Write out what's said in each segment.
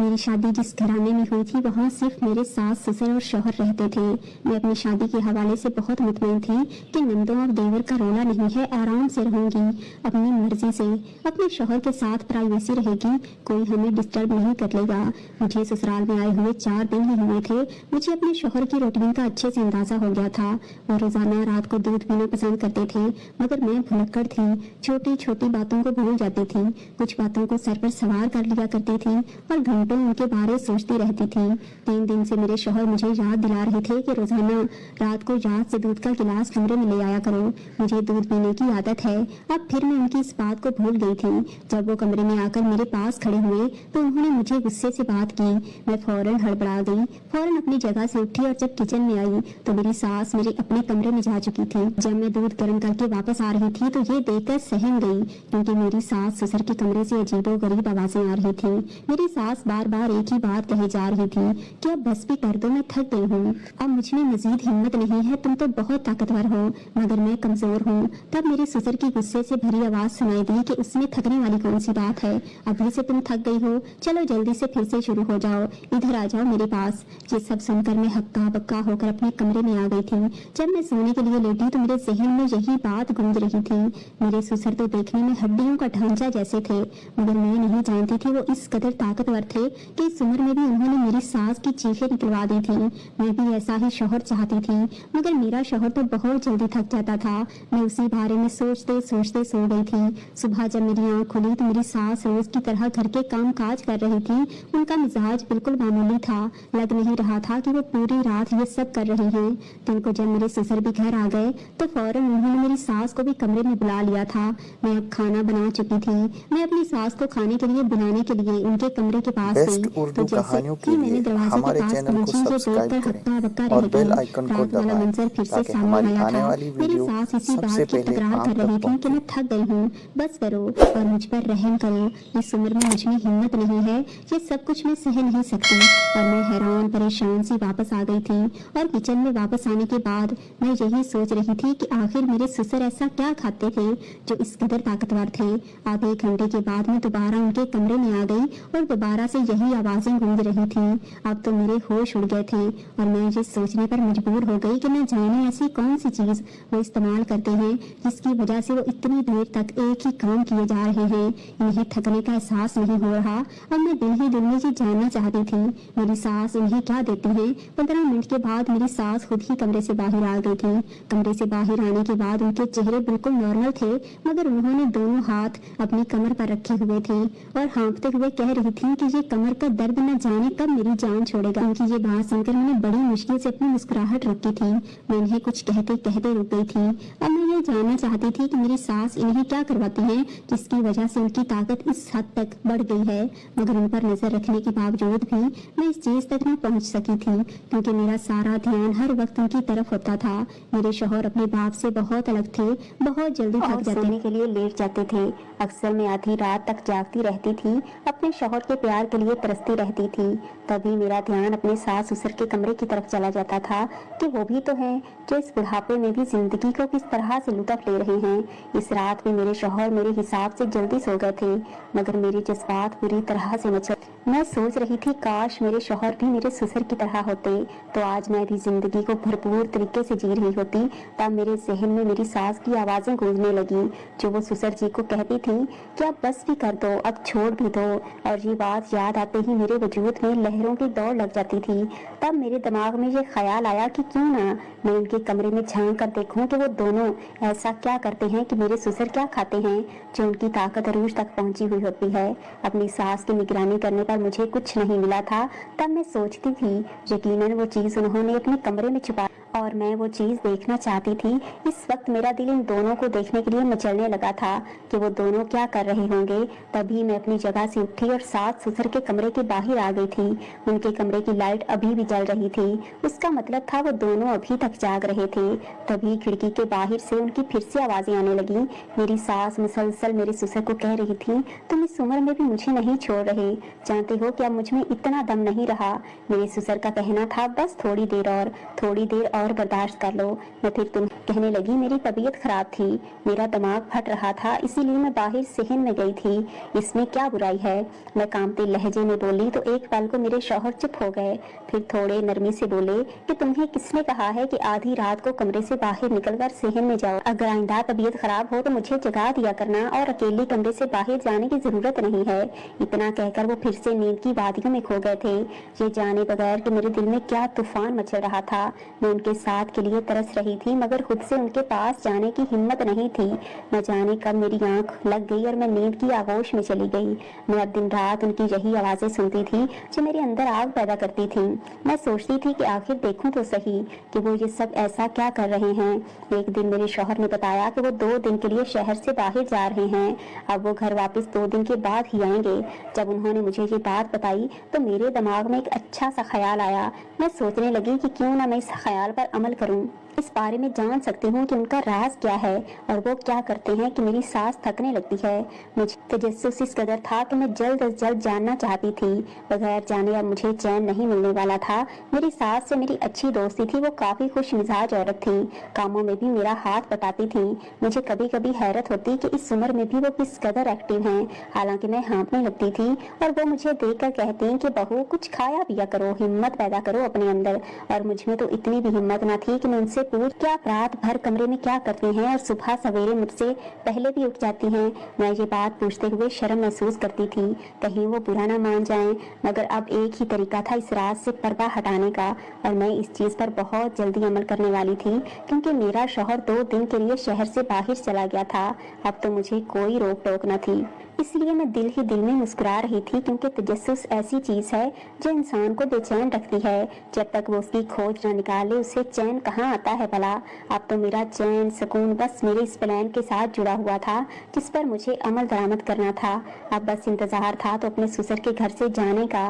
मेरी शादी जिस घराने में हुई थी वहाँ सिर्फ मेरे सास ससुर और शौहर रहते थे। मैं अपनी शादी के हवाले से बहुत मुतमईन थी कि नंदों और देवर का रोना नहीं है, आराम से रहूंगी अपनी मर्जी से, अपने शौहर के साथ प्राइवेसी रहेगी, कोई हमें डिस्टर्ब नहीं कर लेगा। मुझे ससुराल में आए हुए 4 दिन ही हुए थे। मुझे अपने शौहर की रूटीन का अच्छे से अंदाजा हो गया था। वो रोजाना रात को दूध पीना पसंद करते थे, मगर मैं भुलक्कड़ थी, छोटी छोटी बातों को भूल जाती थी, कुछ बातों को सर पर सवार कर लिया करती थी और घंटों उनके बारे सोचती रहती थी। 3 दिन से मेरे शौहर मुझे याद दिला रहे थे कि रोजाना रात को याद से दूध का गिलास कमरे में ले आया करो, मुझे दूध पीने की आदत है। अब फिर मैं उनकी इस बात को भूल गई थी। जब वो कमरे में आकर मेरे पास खड़े हुए तो उन्होंने मुझे गुस्से से बात की। मैं फौरन हड़बड़ा गई, फौरन अपनी जगह से उठी और जब किचन में आई तो मेरी सास मेरे अपने कमरे में जा चुकी थी। जब मैं दूध गर्म करके वापस आ रही थी तो ये देखकर सहम गई, क्योंकि मेरी सास ससुर के कमरे से अजीबोगरीब आवाजें आ रही थी। मेरी सास बार बार एक ही बात कही जा रही थी कि अब बस भी कर दो, मैं थक गई हूँ, अब मुझ में मजीद हिम्मत नहीं है, तुम तो बहुत ताकतवर हो मगर मैं कमजोर हूँ। तब मेरे ससुर की गुस्से से भरी आवाज सुनाई दी कि उसमें थकने वाली कौन सी बात है, अभी से तुम थक गई हो, चलो जल्दी से फिर से शुरू हो जाओ, इधर आ जाओ मेरे पास। ये सब सुनकर मैं हक्का बक्का होकर अपने कमरे में आ गई थी। जब मैं सोने के लिए लेटी तो मेरे जहन में यही बात गूंज रही थी। मेरे ससुर तो देखने में हड्डियों का ढांचा जैसे थे, मगर मैं नहीं जानती थी वो इस कदर ताकतवर थे कि इस उम्र में भी उन्होंने मेरी सास की चीखें निकलवा दी थी। मैं भी ऐसा ही शौहर चाहती थी, मगर मेरा शौहर तो बहुत जल्दी थक जाता था। मैं उसी बारे में सोचते सोचते सो गई थी। सुबह जब मेरी आंख खुली तो मेरी सास रोज की तरह घर के काम काज कर रही थी। उनका मिजाज बिल्कुल मामूली था, लग नहीं रहा था कि वो पूरी रात ये सब कर रही हैं। दिन को जब मेरे ससुर भी घर आ गए तो फौरन उन्होंने मेरी सास को भी कमरे में बुला लिया था। मैं अब खाना बना चुकी थी। मैं अपनी सास को खाने के लिए बुलाने के लिए उनके कमरे के पास गई तो जैसे कि मैंने दरवाजे के पास पहुंची ये देखकर हक्का बक्का रह गई। रात वाला मंजर फिर से सामने आया था। मेरी सास इसी बात की तकरार कर रही थी कि मैं थक गई हूँ, बस करो और मुझ पर रहम करो, इस उम्र में मुझ में हिम्मत नहीं है, ये सब कुछ मैं सह नहीं सकती। और मैं हैरान परेशान सी वापस आ गई थी और किचन में वापस आने के बाद मैं यही सोच रही थी कि आखिर मेरे ससुर ऐसा क्या खाते थे जो इस कदर ताकतवर थे। आधे घंटे के बाद मैं दोबारा उनके कमरे में आ गई और दोबारा से यही आवाजें गूंज रही थी। अब तो मेरे होश उड़ गए थे और मैं ये सोचने पर मजबूर हो गई कि न जाने ऐसी कौन सी चीज वो इस्तेमाल करते हैं जिसकी वजह से वो इतनी देर तक एक ही काम किए जा रहे हैं। इन्हें थकने का एहसास नहीं हो रहा। अब मैं दिल ही दिल में ये जानना चाहती थी मेरी सास इन्हें क्या देती है। 15 मिनट के बाद मेरी सास खुद ही कमरे से बाहर आ गई थी। कमरे से बाहर आने के बाद उनके चेहरे बिल्कुल नॉर्मल थे, मगर उन्होंने दोनों हाथ अपनी कमर पर रखे हुए थे और हाँफते हुए कह रही थी कि ये कमर का दर्द न जाने कब मेरी जान छोड़ेगा। उनकी ये बात सुनकर मैंने बड़ी मुश्किल से अपनी मुस्कुराहट रोकी थी। मैं इन्हें कुछ कहते कहते रुक गई थी। अब मैं ये जानना चाहती थी कि मेरी सास इन्हें क्या करवाती है जिसकी वजह से उनकी ताकत इस हद तक बढ़ गई है, मगर उन पर नजर रखने के बावजूद भी मैं इस चीज तक न पहुंच सकी थी, क्योंकि मेरा सारा ध्यान हर वक्त उनकी तरफ होता था। मेरे शौहर अपने बाप से बहुत अलग थे, बहुत जल्दी थक जाने के लिए लेट जाते थे। अक्सर मैं आधी रात तक जागती रहती थी, अपने शौहर के प्यार के लिए तरसती रहती थी। तभी मेरा ध्यान अपने सास ससुर के कमरे की तरफ चला जाता था कि वो भी तो हैं जो इस बुढ़ापे में भी जिंदगी को किस तरह से लुत्फ ले रहे हैं। इस रात में मेरे शौहर मेरे हिसाब से जल्दी सो गए थे, मगर मेरी जज्बात पूरी तरह से मचल। मैं सोच रही थी काश मेरे शौहर भी मेरे ससुर की तरह होते तो आज मैं भी जिंदगी को भरपूर तरीके से जी रही होती। तब मेरे जहन में मेरी सास की आवाजें गूंजने लगी जो वो ससुर जी को कहती थी कि अब बस भी कर दो, अब छोड़ भी दो। और ये बात याद आते ही मेरे वजूद में लहरों की दौड़ लग जाती थी। तब मेरे दिमाग में ये ख्याल आया कि क्यों ना मैं उनके कमरे में झांक कर देखूं कि वो दोनों ऐसा क्या करते हैं कि मेरे ससुर क्या खाते हैं जो उनकी ताकत अरूज तक पहुंची हुई होती है। अपनी सास की निगरानी करने पर मुझे कुछ नहीं मिला था। तब मैं सोचती थी यकीनन वो चीज उन्होंने अपने कमरे में छुपा और मैं वो चीज देखना चाहती थी। इस वक्त मेरा दिल इन दोनों को देखने के लिए मचलने लगा था कि वो दोनों क्या कर रहे होंगे। तभी मैं अपनी जगह से उठी और सास ससुर के कमरे के बाहर आ गई थी। उनके कमरे की लाइट अभी भी जल रही थी, उसका मतलब था वो दोनों अभी तक जाग रहे थे। तभी खिड़की के बाहर से उनकी फिर से आवाजें आने लगी। मेरी सास मुसलसल मेरे ससुर को कह रही थी, तुम इस उम्र में भी मुझे नहीं छोड़ रहे, जानते हो कि अब मुझ में इतना दम नहीं रहा। मेरे ससुर का कहना था बस थोड़ी देर और बर्दाश्त कर लो। मैं फिर तुम कहने लगी मेरी तबीयत खराब थी, मेरा दिमाग फट रहा था, इसीलिए मैं बाहर सहन में गई थी, इसमें क्या बुराई है। मैं कांपते लहजे में बोली तो एक पल को मेरे शौहर चुप हो गए, फिर थोड़े नरमी से बोले कि तुम्हें किसने कहा है कि आधी रात को कमरे से बाहर निकलकर सहन में जाओ। अगर आइंदा तबीयत खराब हो तो मुझे जगा दिया करना और अकेले कमरे से बाहर जाने की जरूरत नहीं है। इतना कहकर वो फिर से नींद की वादियों में खो गए थे, ये जाने बगैर कि मेरे दिल में क्या तूफान मचल रहा था। मैं उनके साथ के लिए तरस रही थी मगर खुद से उनके पास जाने की हिम्मत नहीं थी। न जाने कब मेरी आंख लग गई और मैं नींद की आगोश में चली गई। मैं अब दिन रात उनकी यही आवाजें सुनती थी जो मेरे अंदर आग पैदा करती थी। मैं सोचती थी कि आखिर देखूं तो सही कि वो ये सब ऐसा क्या कर रहे हैं। एक दिन मेरे शौहर ने बताया कि वो 2 दिन के लिए शहर से बाहर जा रहे हैं, अब वो घर वापस 2 दिन के बाद ही आएंगे। जब उन्होंने मुझे ये बात बताई तो मेरे दिमाग में एक अच्छा सा ख्याल आया। मैं सोचने लगी कि क्यों ना मैं इस ख्याल पर अमल करूं, इस बारे में जान सकती हूँ कि उनका राज क्या है और वो क्या करते हैं कि मेरी सांस थकने लगती है। मुझे तजस्सुस इस कदर था कि मैं जल्द अज जल्द जानना चाहती थी। बगैर जाने अब मुझे चैन नहीं मिलने वाला था। मेरी सास से मेरी अच्छी दोस्ती थी, वो काफी खुश मिजाज औरत थी, कामों में भी मेरा हाथ बटाती थी। मुझे कभी कभी हैरत होती कि इस उम्र में भी वो किस कदर एक्टिव हैं। हालांकि मैं हाँफने लगती थी और वो मुझे देख कर कहती कि बहू कुछ खाया पिया करो, हिम्मत पैदा करो अपने अंदर। और मुझ में तो इतनी भी हिम्मत न थी कि मैं उनसे पूछ क्या रात भर कमरे में क्या करती हैं और सुबह सवेरे मुझसे पहले भी उठ जाती हैं। मैं ये बात पूछते हुए शर्म महसूस करती थी, कहीं वो बुरा ना मान जाएं। मगर अब एक ही तरीका था इस रात से पर्दा हटाने का और मैं इस चीज पर बहुत जल्दी अमल करने वाली थी क्योंकि मेरा शौहर 2 दिन के लिए शहर से बाहर चला गया था। अब तो मुझे कोई रोक टोक न थी, इसलिए मैं दिल ही दिल में मुस्कुरा रही थी क्योंकि तजस्सुस ऐसी चीज है जो इंसान को बेचैन रखती है। जब तक वो उसकी खोज न निकाले उसे चैन कहाँ आता है भला। अब तो मेरा चैन सुकून बस मेरे इस प्लान के साथ जुड़ा हुआ था जिस पर मुझे अमल दरामद करना था। अब बस इंतजार था तो अपने ससुर के घर से जाने का।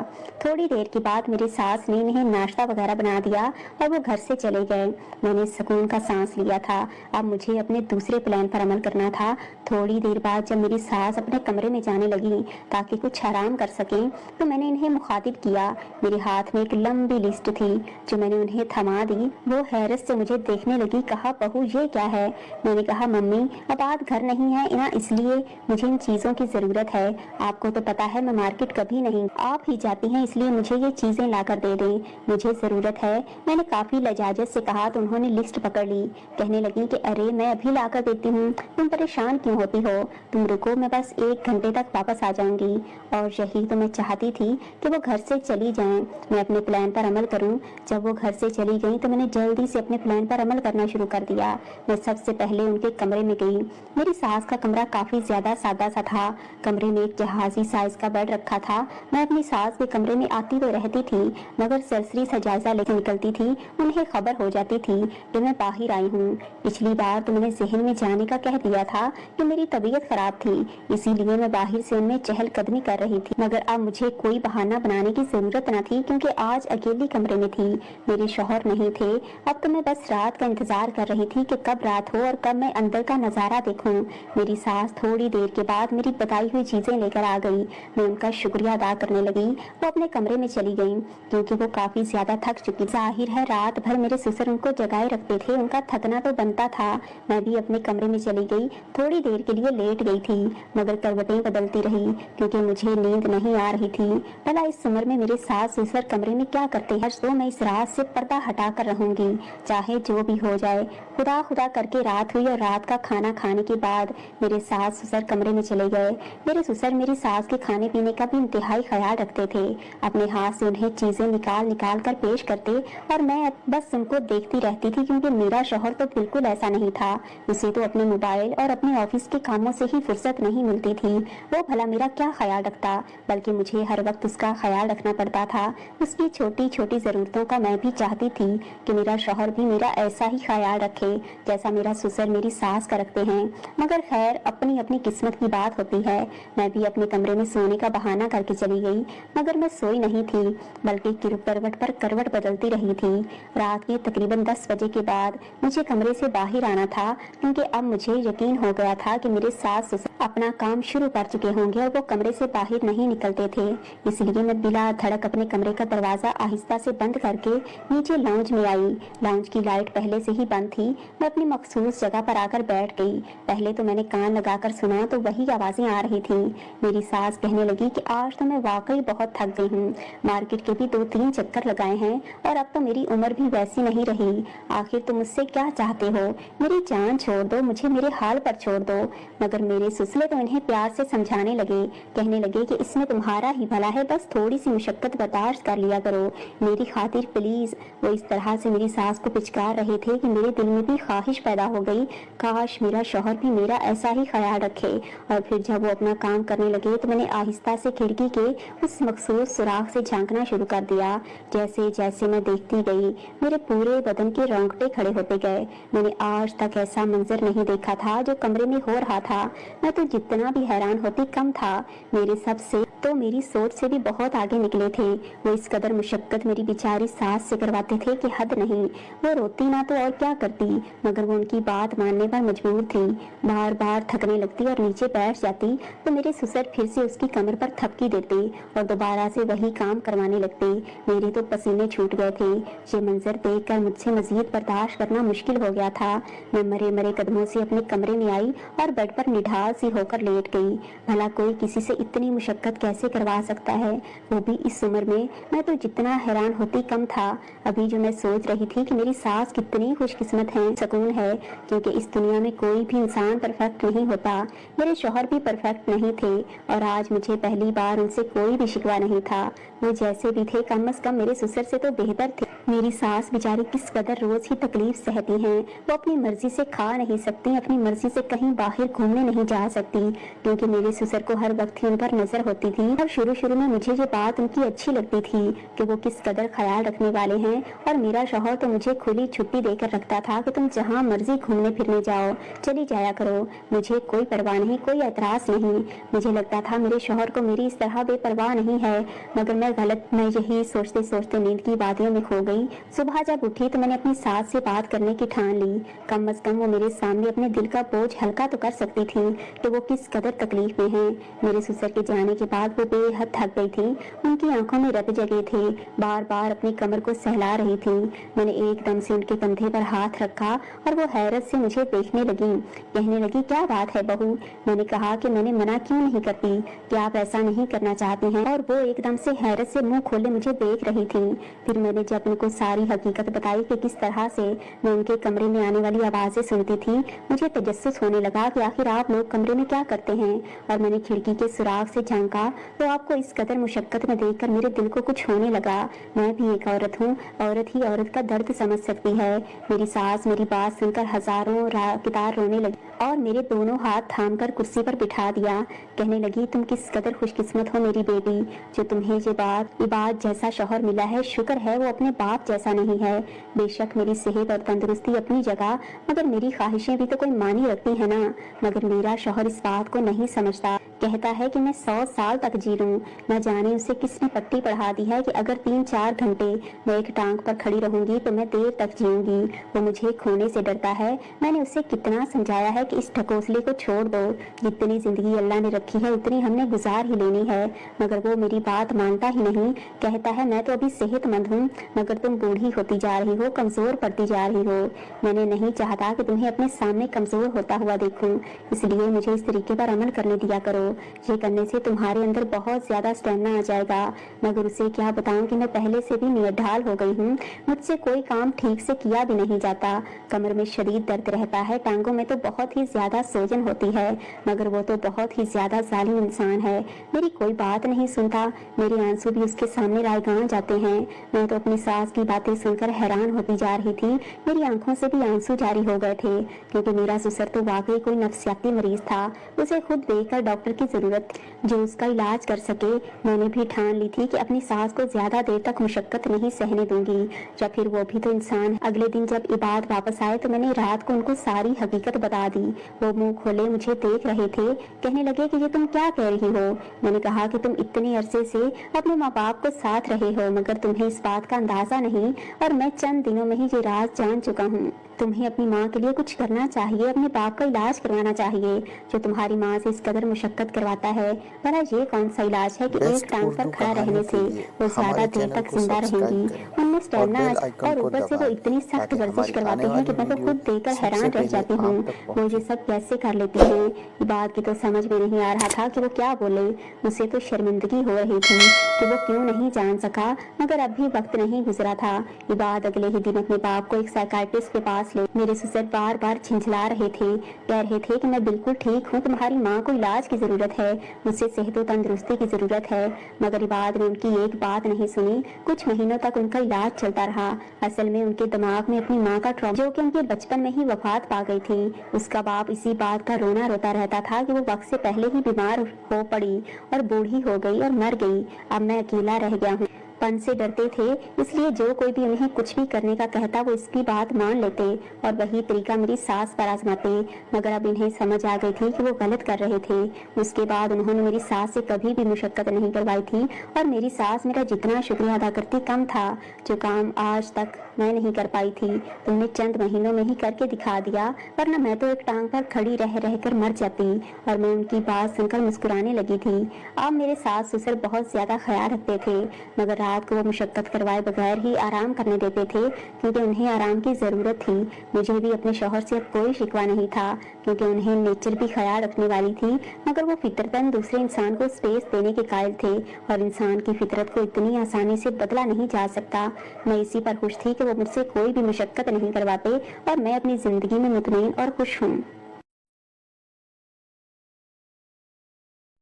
थोड़ी देर के बाद मेरी सास ने इन्हें नाश्ता वगैरह बना दिया और वो घर से चले गए। मैंने सुकून का सांस लिया था। अब मुझे अपने दूसरे प्लान पर अमल करना था। थोड़ी देर बाद जब मेरी सास अपने कमरे में जाने लगी ताकि कुछ आराम कर सकें तो मैंने इन्हें मुखातिब किया। मेरे हाथ में एक लंबी लिस्ट थी जो मैंने उन्हें थमा दी। वो हैरत से मुझे देखने लगी। कहा बहू ये क्या है। मैंने कहा मम्मी अब आज घर नहीं है ना, इसलिए मुझे इन चीजों की जरूरत है। आपको तो पता है मैं मार्केट कभी नहीं, आप ही जाती हैं, इसलिए मुझे ये चीजें लाकर दे दें, मुझे जरूरत है। मैंने काफी लजाजत से कहा तो उन्होंने लिस्ट पकड़ ली। कहने लगी कि अरे मैं अभी लाकर देती हूँ, तुम परेशान क्यों होती हो, तुम रुको, मैं बस 1 घंटे तक वापस आ जाऊंगी। और यही तो मैं चाहती थी कि वो घर से चली जाएं, मैं अपने प्लान पर अमल करूं। जब वो घर से चली गई तो मैंने जल्दी से अपने प्लान पर अमल करना शुरू कर दिया। मैं सबसे पहले उनके कमरे में गई। मेरी सास का कमरा काफी ज्यादा सादा सा था। कमरे में एक जहाजी साइज का बेड रखा था। मैं अपनी सास के कमरे में आती तो रहती थी मगर सरसरी सा जायजा लेकर निकलती थी। उन्हें खबर हो जाती थी कि मैं बाहर आई हूँ। पिछली बार तो मैंने जहन में जाने का कह दिया था कि मेरी तबीयत खराब थी, इसीलिए मैं बाहर से उनमें चहलकदमी कर रही थी। मगर अब मुझे कोई बहाना बनाने की जरूरत न थी क्योंकि आज अकेली कमरे में थी, मेरे शौहर नहीं थे। अब तो मैं बस रात का इंतजार कर रही थी कि कब रात हो और कब मैं अंदर का नजारा देखूं। मेरी सास थोड़ी देर के बाद मेरी बताई हुई चीजें लेकर आ गई। मैं उनका शुक्रिया अदा करने लगी। वो अपने कमरे में चली गई क्योंकि वो काफी ज्यादा थक चुकी। जाहिर है रात भर मेरे ससुर उनको जगाए रखते थे, उनका थकना तो बनता था। मैं भी अपने कमरे में चली गई। थोड़ी देर के लिए लेट गई थी मगर करवटें बदलती रही क्योंकि मुझे नींद नहीं आ रही थी। भला इस उम्र में मेरे सास ससुर कमरे में क्या करते हैं। तो मैं इस रात से पर्दा हटा कर रहूंगी, चाहे जो भी हो जाए। खुदा खुदा करके रात हुई और रात का खाना खाने के बाद मेरे सास ससुर कमरे में चले गए। मेरे ससुर मेरी सास के खाने पीने का भी इंतहाई ख्याल रखते थे। अपने हाथ से उन्हें चीजें निकाल निकाल कर पेश करते और मैं बस उनको देखती रहती थी क्योंकि मेरा शौहर तो बिल्कुल ऐसा नहीं था। उसे तो अपने मोबाइल और अपने ऑफिस के कामों से ही फुर्सत नहीं मिलती थी। वो भला मेरा क्या ख्याल रखता, बल्कि मुझे हर वक्त उसका ख्याल रखना पड़ता था। उसकी छोटी छोटी जरूरतों का मैं भी चाहती थी कि मेरा शौहर भी मेरा ऐसा ही ख्याल रखे जैसा मेरा ससुर मेरी सास का रखते हैं। मगर खैर अपनी अपनी किस्मत की बात होती है। मैं भी अपने कमरे में सोने का बहाना करके चली गई मगर मैं सोई नहीं थी बल्कि करवट पर करवट बदलती रही थी। रात के तकरीबन 10 बजे के बाद मुझे कमरे से बाहर आना था क्योंकि अब मुझे यकीन हो गया था कि मेरे सास ससुर अपना काम शुरू शुरू कर चुके होंगे और वो कमरे से बाहर नहीं निकलते थे। इसलिए मैं बिला धड़क अपने कमरे का दरवाजा आहिस्ता से बंद करके नीचे लाउंज में आई। लाउंज की लाइट पहले से ही बंद थी। मैं अपनी मखसूस जगह पर आकर बैठ गई। पहले तो मैंने कान लगाकर सुना तो वही आवाजें आ रही थी। मेरी सास कहने लगी कि आज तो मैं वाकई बहुत थक गई हूँ। मार्केट के भी 2-3 चक्कर लगाए हैं और अब तो मेरी उम्र भी वैसी नहीं रही। आखिर तुम मुझसे क्या चाहते हो? मेरी जान छोड़ दो, मुझे मेरे हाल पर छोड़ दो। मगर मेरे सुसले तो इन्हें प्यार से समझाने लगे। कहने लगे कि इसमें तुम्हारा ही भला है, बस थोड़ी सी मुशक्कत बर्दाश्त कर लिया करो, मेरी खातिर प्लीज। वो इस तरह से मेरी सास को पिचकार रहे थे कि मेरे दिल में भी ख्वाहिश पैदा हो गई, काश मेरा शौहर भी मेरा ऐसा ही ख्याल रखे। और फिर जब वो अपना काम करने लगे तो मैंने आहिस्ता से खिड़की के उस मखसूस सुराख से झांकना शुरू कर दिया। जैसे जैसे मैं देखती गई मेरे पूरे बदन के रोंगटे खड़े होते गए। मैंने आज तक ऐसा मंजर नहीं देखा था जो कमरे में हो रहा था। मैं तो जितना भी हैरान होती कम था। मेरे सबसे तो मेरी सोच से भी बहुत आगे निकले थे। वो इस कदर मुशक्कत मेरी बेचारी सास से करवाते थे कि हद नहीं। वो रोती ना तो और क्या करती, मगर वो उनकी बात मानने पर मजबूर थी। बार बार थकने लगती और नीचे बैठ जाती तो मेरे ससुर फिर से उसकी कमर पर थपकी देते और दोबारा से वही काम करवाने लगते। मेरे तो पसीने छूट गए थे। ये मंजर देखकर मुझसे मजीद बर्दाश्त करना मुश्किल हो गया था। मैं मरे मरे कदमों से अपने कमरे में आई और बेड पर निढाल सी होकर लेट गई। भला कोई किसी से इतनी मुशक्कत कैसे करवा सकता है, वो भी इस उम्र में। मैं तो जितना हैरान होती कम था। अभी जो मैं सोच रही थी कि मेरी सास कितनी खुशकिस्मत है, सुकून है, क्योंकि इस दुनिया में कोई भी इंसान परफेक्ट नहीं होता। मेरे शौहर भी परफेक्ट नहीं थे और आज मुझे पहली बार उनसे कोई भी शिकवा नहीं था। वो जैसे भी थे कम से कम मेरे ससुर से तो बेहतर थे। मेरी सास बेचारी किस कदर रोज ही तकलीफ सहती हैं। वो अपनी मर्जी से खा नहीं सकती, अपनी मर्जी से कहीं बाहर घूमने नहीं जा सकती, क्योंकि मेरे ससुर को हर वक्त ही उन पर नजर होती थी। और शुरू में मुझे ये बात उनकी अच्छी लगती थी कि वो किस कदर ख्याल रखने वाले हैं। और मेरा शौहर तो मुझे खुली छुट्टी देकर रखता था कि तुम जहाँ मर्जी घूमने फिरने जाओ, चली जाया करो, मुझे कोई परवाह नहीं, कोई एतराज नहीं। मुझे लगता था मेरे शौहर को मेरी इस तरह बेपरवाह नहीं है, मगर मैं गलत। मैं यही सोचते सोचते नींद की वादियों में खो गई। सुबह जब उठी तो मैंने अपनी सास से बात करने की ठान ली। कम से कम वो मेरे सामने अपने दिल का बोझ हल्का तो कर सकती थी कि वो किस कदर तकलीफ में हैं। मेरे ससुर के जाने के बाद वो बेहद थक गई थी। उनकी आंखों में रत जगे थे, बार बार अपनी कमर को सहला रही थी। मैंने एकदम से उनके कंधे पर हाथ रखा और वो हैरत से मुझे देखने लगी। कहने लगी, क्या बात है बहू? मैंने कहा कि मैंने मना क्यों नहीं करती कि आप ऐसा नहीं करना चाहते हैं। और वो एकदम से हैरत से मुंह खोले मुझे देख रही थी। फिर मैंने जब उनको सारी हकीकत बताई कि किस तरह से मैं उनके कमरे में आने वाली आवाजें सुनती थी, मुझे तजस्सुस होने लगा कि आखिर आप लोग कमरे में क्या करते हैं। और मैंने खिड़की के सुराग से झांका तो आपको इस कदर मुशक्कत में देखकर मेरे दिल को कुछ होने लगा। मैं भी एक औरत हूँ, औरत ही औरत का दर्द समझ सकती है। मेरी सास मेरी बात सुनकर हजारों कितार रोने लगी और मेरे दोनों हाथ थाम कर कुर्सी पर बिठा दिया। कहने लगी, तुम किस कदर खुशकिस्मत हो मेरी बेटी, जो तुम्हें ये बात जैसा शौहर मिला है। शुक्र है वो अपने बाप जैसा नहीं है। बेशक मेरी सेहत और तंदुरुस्ती अपनी जगह, मगर मेरी ख्वाहिशें भी तो कोई मानी रखती है ना। मगर मेरा शौहर इस बात को नहीं समझता। कहता है कि मैं 100 साल तक जी लूं। न जाने उसे किसने पट्टी पढ़ा दी है कि अगर 3-4 घंटे मैं एक टांग पर खड़ी रहूंगी तो मैं देर तक जीऊंगी। वो मुझे खोने से डरता है। मैंने उसे कितना समझाया है कि इस ढकोसले को छोड़ दो, जितनी जिंदगी अल्लाह ने रखी है उतनी हमने गुजार ही लेनी है। मगर वो मेरी बात मानता ही नहीं। कहता है, मैं तो अभी सेहतमंद हूँ, मगर तुम बूढ़ी होती जा रही हो, कमजोर पड़ती जा रही हो। मैंने नहीं चाहता कि तुम्हें अपने सामने कमजोर होता हुआ देखूं, इसलिए मुझे इस तरीके पर अमल करने दिया करो। ये करने से तुम्हारे अंदर बहुत ज्यादा स्टेमिना आ जाएगा। मगर उसे क्या बताऊं कि मैं पहले से भी निढाल हो गई हूँ। मुझसे कोई काम ठीक से किया भी नहीं जाता। कमर में शदीद दर्द रहता है, टांगों में तो बहुत ही ज्यादा सोजन होती है। मगर वो तो बहुत ही ज्यादा जालिम इंसान है, मेरी कोई बात नहीं सुनता। मेरे आंसू भी उसके सामने रायगां जाते हैं। मैं तो अपनी सास की बातें सुनकर हैरान होती जा रही थी। मेरी आंखों से भी आंसू जारी हो गए थे, क्योंकि मेरा ससुर तो वाकई कोई नफ्सियाती मरीज था। उसे खुद देखकर डॉक्टर की जरूरत जो उसका इलाज कर सके। मैंने भी ठान ली थी कि अपनी सास को ज्यादा देर तक मुशक्कत नहीं सहने दूंगी। या फिर वो भी तो इंसान। अगले दिन जब इबाद वापस आए तो मैंने रात को उनको सारी हकीकत बता दी। वो मुंह खोले मुझे देख रहे थे। कहने लगे कि ये तुम क्या कह रही हो? मैंने कहा कि तुम इतने अरसे से अपने माँ बाप को साथ रहे हो, मगर तुम्हें इस बात का अंदाजा नहीं, और मैं चंद दिनों में ही ये राज जान चुका हूँ। तुम्हें अपनी माँ के लिए कुछ करना चाहिए, अपने बाप का इलाज करवाना चाहिए। जो तुम्हारी माँ से इस कदर मुशक्कत मरम्मत करवाता है। भला ये कौन सा इलाज है कि एक टांग पर खड़ा रहने से वो ज्यादा देर तक जिंदा रहेंगी। उनमें स्टेमिना और ऊपर से वो इतनी सख्त वर्जिश करवाते हैं कि मैं तो खुद देखकर हैरान रह जाती हूँ। वो ये सब कैसे कर लेती हैं। ये बात की तो समझ में नहीं आ रहा था कि वो क्या बोले। मुझसे तो शर्मिंदगी हो रही थी कि वो क्यों नहीं जान सका, मगर अब भी वक्त नहीं गुजरा था। ये बात अगले ही दिन अपने बाप को एक साइकाइट्रिस्ट के पास ले। मेरे ससुर बार बार झिंझला रहे थे, कह रहे थे कि मैं बिल्कुल ठीक हूँ, तुम्हारी माँ को इलाज की जरूरत है, मुझसे सेहत और तंदुरुस्ती की जरूरत है। मगर बाद में उनकी एक बात नहीं सुनी। कुछ महीनों तक उनका इलाज चलता रहा। असल में उनके दिमाग में अपनी माँ का ट्रॉमा, जो कि उनके बचपन में ही वफात पा गई थी, उसका बाप इसी बात का रोना रोता रहता था कि वो वक्त से पहले ही बीमार हो पड़ी और बूढ़ी हो गई और मर गई। अब मैं अकेला रह गया हूँ। पन से डरते थे, इसलिए जो कोई भी उन्हें कुछ भी करने का कहता वो इसकी बात मान लेते और वही तरीका मेरी सास पर आजमाते। मगर अब इन्हें समझ आ गई थी कि वो गलत कर रहे थे। उसके बाद उन्होंने मेरी सास से कभी भी मुशक्कत नहीं करवाई थी और मेरी सास मेरा जितना शुक्रिया अदा करती कम था। जो काम आज तक मैं नहीं कर पाई थी तुमने चंद महीनों में ही करके दिखा दिया, वरना मैं तो एक टांग पर खड़ी रह रहकर मर जाती। और मैं उनकी बात सुनकर मुस्कुराने लगी थी। अब मेरे सास ससुर बहुत ज्यादा ख्याल रखते थे, मगर रात को वो मुशक्कत करवाए बगैर ही आराम करने देते थे, क्योंकि उन्हें आराम की जरूरत थी। मुझे भी अपने शौहर से अब कोई शिकवा नहीं था, क्योंकि उन्हें नेचर भी ख्याल रखने वाली थी, मगर वो फितरतन दूसरे इंसान को स्पेस देने के कायल थे और इंसान की फितरत को इतनी आसानी से बदला नहीं जा सकता। मैं इसी पर खुश थी कि वो मुझसे कोई भी मुशक्कत नहीं करवाते और मैं अपनी जिंदगी में मुतमईन और खुश हूँ।